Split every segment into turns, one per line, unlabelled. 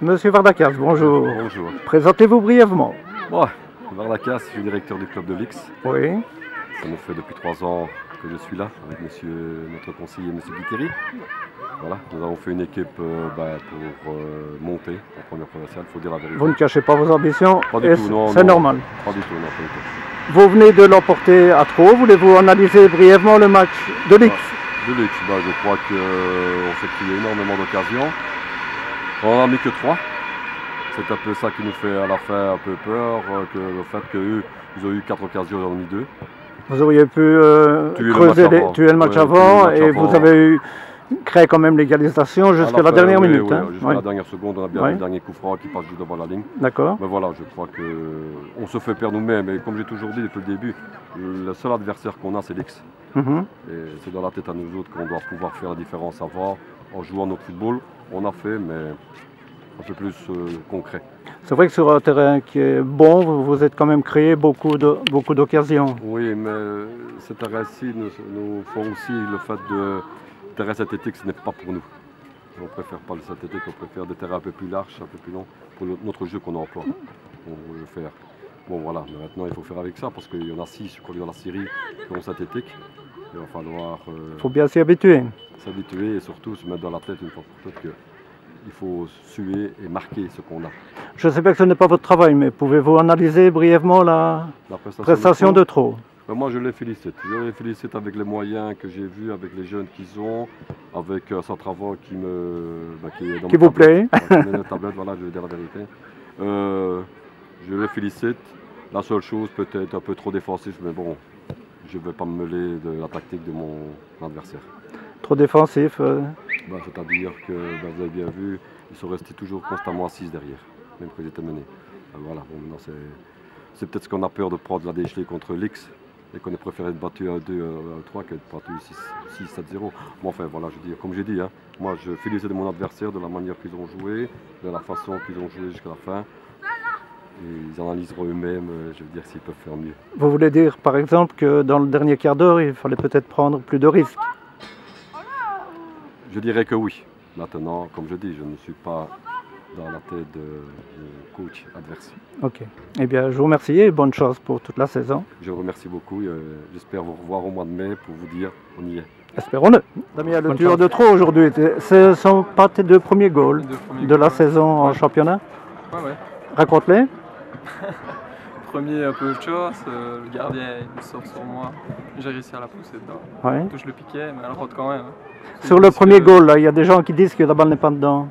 Monsieur Vardakas, bonjour.
Bonjour.
Présentez-vous brièvement.
Bon, Vardakas, je suis directeur du club de l'X.
Oui.
Ça me fait depuis 3 ans que je suis là avec notre conseiller, M. Guiteri. Voilà, nous avons fait une équipe pour monter en première provinciale, il faut dire la vérité.
Vous ne cachez pas vos ambitions.
Pas du tout, non.
C'est normal.
Pas du tout, non, pas du tout.
Vous venez de l'emporter à Trot. Voulez-vous analyser brièvement le match de l'X?
De l'X, je crois qu'on s'est créé énormément d'occasions. On n'en a mis que 3. C'est un peu ça qui nous fait à la fin un peu peur, que le fait qu'eux, ils ont eu 4 occasions, ils en ont mis 2.
Vous auriez pu tuer le match avant et vous avez créé quand même l'égalisation jusqu'à la dernière minute.
Oui, jusqu'à la dernière seconde, on a bien vu le dernier coup franc qui passe juste devant la ligne.
D'accord.
Mais voilà, je crois qu'on se fait perdre nous-mêmes. Et comme j'ai toujours dit depuis le début, le seul adversaire qu'on a, c'est l'X. Et c'est dans la tête à nous autres qu'on doit pouvoir faire la différence avant, en jouant notre football. On a fait, mais un peu plus concret.
C'est vrai que sur un terrain qui est bon, vous vous êtes quand même créé beaucoup d'occasions.
Oui, mais ce terrain-ci nous font aussi le fait de terrain synthétique, ce n'est pas pour nous. On préfère pas le synthétique, on préfère des terrains un peu plus larges, un peu plus longs, pour notre jeu qu'on emploie. On veut le faire. Bon voilà, mais maintenant il faut faire avec ça, parce qu'il y en a 6, je crois qu'il y en a 6 qui ont synthétique. Il va falloir
faut bien s'y habituer.
S'habituer et surtout se mettre dans la tête une fois pour toutes qu'il faut suer et marquer ce qu'on a.
Je sais bien que ce n'est pas votre travail, mais pouvez-vous analyser brièvement la prestation de Trot?
Moi je les félicite. Je les félicite avec les moyens que j'ai vus, avec les jeunes qu'ils ont, avec un travail qui est dans
qui vous plaît.
Tablette, voilà, je vais dire la vérité. Je les félicite. La seule chose, peut-être un peu trop défensif, mais bon, je ne vais pas me mêler de la tactique de mon adversaire.
Trop défensif
c'est-à-dire que, vous avez bien vu, ils sont restés toujours constamment à 6 derrière, même quand ils étaient menés. Voilà, bon, c'est peut-être ce qu'on a peur de prendre la déchelée contre l'X et qu'on ait préféré être battu 1-2, 1-3 que de battu 6-7-0. Bon, enfin, voilà, comme j'ai dit, moi je félicite mon adversaire de la manière qu'ils ont joué, de la façon qu'ils ont joué jusqu'à la fin. Et ils analyseront eux-mêmes, je veux dire, s'ils peuvent faire mieux.
Vous voulez dire, par exemple, que dans le dernier quart d'heure, il fallait peut-être prendre plus de risques?
Je dirais que oui. Maintenant, comme je dis, je ne suis pas dans la tête de coach adverse.
Ok. Eh bien, je vous remercie et bonne chance pour toute la saison.
Je vous remercie beaucoup. J'espère vous revoir au mois de mai pour vous dire on y est.
Espérons-le. Damien, le dur de Trot aujourd'hui, ce ne sont pas tes 2 premiers goals de la saison en championnat?
Ouais.
Raconte-les.
Premier un peu autre chose, le gardien il sort sur moi, j'ai réussi à la pousser dedans.
Ouais.
Je touche le piquet, mais elle rentre quand même.
Sur le premier goal, il y a des gens qui disent que la balle n'est pas dedans.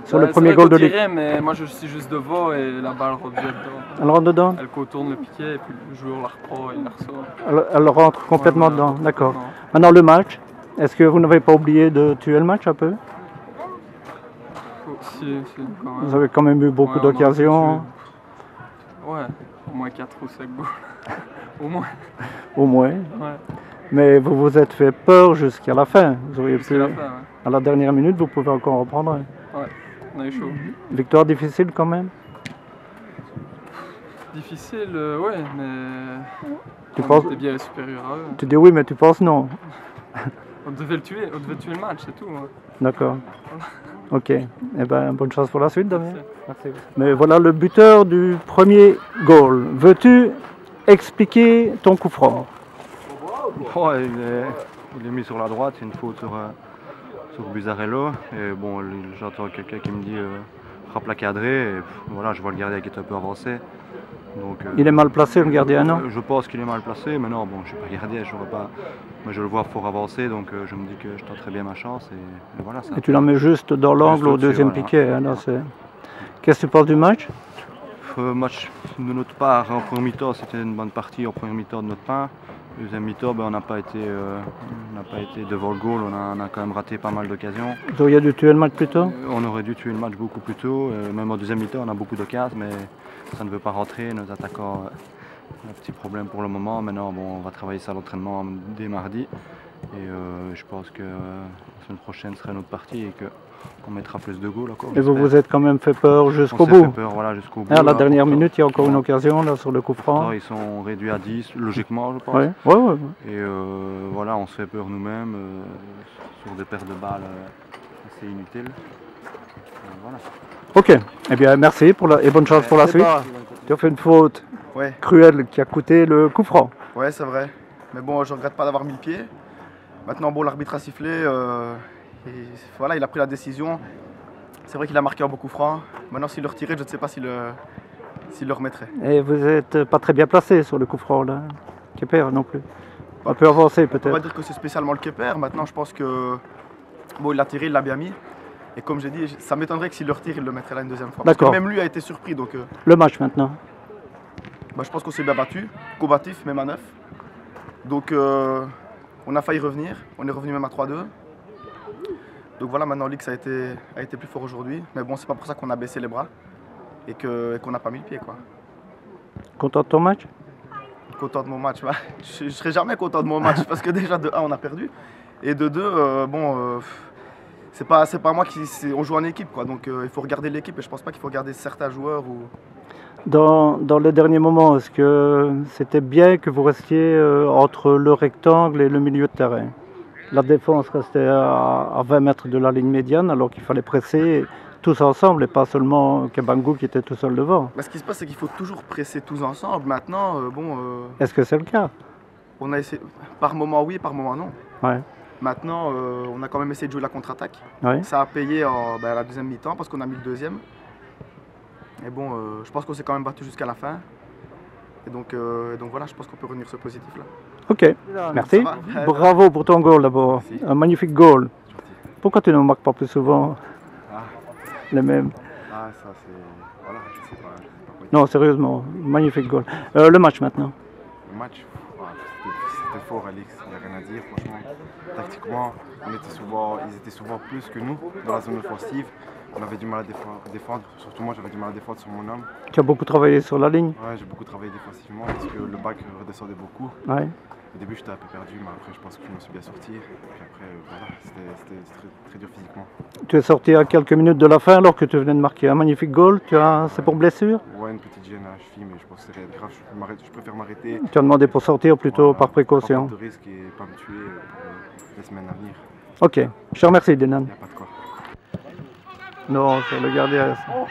Sur le premier goal de l'X.
Mais moi je suis juste devant et la balle rentre dedans.
Elle rentre dedans?
Elle contourne le piquet et puis le joueur la reprend et il la ressort.
Elle rentre complètement dedans, d'accord. Maintenant le match, est-ce que vous n'avez pas oublié de tuer le match un peu?
Si, quand même.
Vous avez quand même eu beaucoup d'occasions.
Ouais, au moins 4 ou 5 goals. Au moins.
Au moins.
Ouais.
Mais vous vous êtes fait peur jusqu'à la fin. Vous auriez pu,
la fin, ouais.
À la dernière minute, vous pouvez encore reprendre.
Ouais, on a eu chaud.
Victoire difficile quand même?
Difficile, ouais, mais
on
était bien supérieur à eux.
Tu dis oui, mais tu penses non?
On devait tuer le match, c'est tout.
D'accord. Ok. Eh ben, bonne chance pour la suite, Damien.
Merci.
Mais voilà le buteur du premier goal. Veux-tu expliquer ton coup franc?
Il est mis sur la droite, c'est une faute sur Busarello. Et bon, j'entends quelqu'un qui me dit frappe la cadrée. Et voilà, je vois le gardien qui est un peu avancé. Donc,
il est mal placé, le gardien, non?
Je pense qu'il est mal placé, mais non, bon, je ne suis pas gardien, mais je le vois fort avancé, donc je me dis que je tenterai bien ma chance. Et voilà, ça.
Et tu la mets juste dans l'angle au deuxième piquet. Hein, qu'est-ce que tu penses du match?
Match de notre part, en première mi-temps, c'était une bonne partie en première mi-temps de notre part. Deuxième mi-temps, on n'a pas été devant le goal, on a quand même raté pas mal d'occasions.
Vous auriez dû tuer le match plus tôt?
On aurait dû tuer le match beaucoup plus tôt. Même en deuxième mi-temps, on a beaucoup d'occasions, mais ça ne veut pas rentrer. Nos attaquants ont un petit problème pour le moment. Maintenant, on va travailler ça à l'entraînement dès mardi. Et je pense que la semaine prochaine serait notre partie et qu'on mettra plus de goals encore.
Et vous vous êtes quand même fait peur jusqu'au bout?
On s'est fait peur, voilà, jusqu'au bout.
À la dernière minute, il y a encore une occasion là, sur le coup franc.
Ils sont réduits à 10, logiquement, je pense.
Ouais.
Et voilà, on se fait peur nous-mêmes sur des pertes de balles assez inutiles. voilà.
Ok, eh bien merci et bonne chance pour la suite. Tu as fait une faute cruelle qui a coûté le coup franc.
Ouais, c'est vrai. Mais bon, je regrette pas d'avoir mis le pied. Maintenant, bon, l'arbitre a sifflé. Voilà, il a pris la décision. C'est vrai qu'il a marqué un beau coup franc. Maintenant, s'il le retirait, je ne sais pas s'il le remettrait.
Et vous n'êtes pas très bien placé sur le coup franc, là. Keper non plus. Un peu avancé, peut-être.
On va dire que c'est spécialement le Keper. Maintenant, je pense que... Bon, il l'a tiré, il l'a bien mis. Et comme j'ai dit, ça m'étonnerait que s'il le retire, il le mettrait là une deuxième fois. Parce que même lui a été surpris. Donc,
le match maintenant.
Bah, je pense qu'on s'est bien battu. Combatif, même à 9. Donc, on a failli revenir. On est revenu même à 3-2. Donc voilà, maintenant l'X a été plus fort aujourd'hui. Mais bon, c'est pas pour ça qu'on a baissé les bras et qu'on n'a pas mis le pied, quoi.
Content de ton match?
Content de mon match, bah, je serai jamais content de mon match parce que déjà de 1 on a perdu et de 2 bon c'est pas moi on joue en équipe, quoi, donc il faut regarder l'équipe et je pense pas qu'il faut regarder certains joueurs ou...
Dans les derniers moments, est-ce que c'était bien que vous restiez entre le rectangle et le milieu de terrain? La défense restait à 20 mètres de la ligne médiane alors qu'il fallait presser tous ensemble et pas seulement Kabangou qui était tout seul devant.
Bah, ce qui se passe, c'est qu'il faut toujours presser tous ensemble. Maintenant,
Est-ce que c'est le cas?
On a essayé, par moment oui, par moment non.
Ouais.
Maintenant, on a quand même essayé de jouer la contre-attaque.
Ouais.
Ça a payé à la deuxième mi-temps parce qu'on a mis le deuxième. Et bon, je pense qu'on s'est quand même battu jusqu'à la fin. Et donc voilà, je pense qu'on peut retenir ce positif-là.
Ok, merci. Bravo pour ton goal d'abord. Un magnifique goal. Pourquoi tu ne marques pas plus souvent les mêmes?
Ah, ça c'est... Voilà, je sais pas.
Non, sérieusement, magnifique goal. Le match maintenant.
Le match, c'était fort, Alex, il n'y a rien à dire, franchement. Tactiquement, ils étaient souvent plus que nous dans la zone offensive. On avait du mal à défendre, surtout moi j'avais du mal à défendre sur mon homme.
Tu as beaucoup travaillé sur la ligne?
Ouais, j'ai beaucoup travaillé défensivement parce que le bac redescendait beaucoup.
Ouais.
Au début j'étais un peu perdu, mais après je pense que je me suis bien sorti. Et puis après, voilà, c'était très dur physiquement.
Tu es sorti à quelques minutes de la fin alors que tu venais de marquer un magnifique goal. C'est pour blessure?
Ouais, une petite gêne à la cheville, mais je pense que c'est rien de grave. Je préfère m'arrêter.
Tu as demandé pour sortir plutôt par précaution.
Pas de risque et pas me tuer pour les semaines à venir.
Ok, je te remercie, Denan.
Il n'y a pas de quoi.
Non, c'est le gardien.
On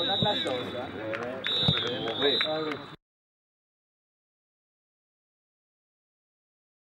a de la chance, hein.